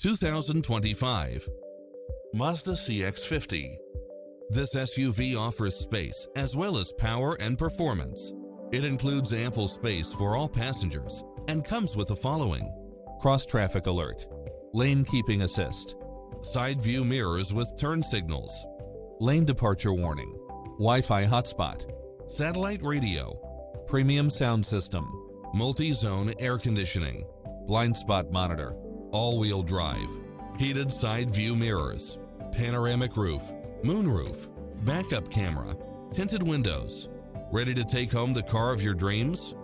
2025 Mazda CX-50. This SUV offers space as well as power and performance. It includes ample space for all passengers and comes with the following: cross-traffic alert, lane keeping assist, side view mirrors with turn signals, lane departure warning, Wi-Fi hotspot, satellite radio, premium sound system, multi-zone air conditioning, blind spot monitor, all-wheel drive, heated side view mirrors, panoramic roof, moonroof, backup camera, tinted windows. Ready to take home the car of your dreams?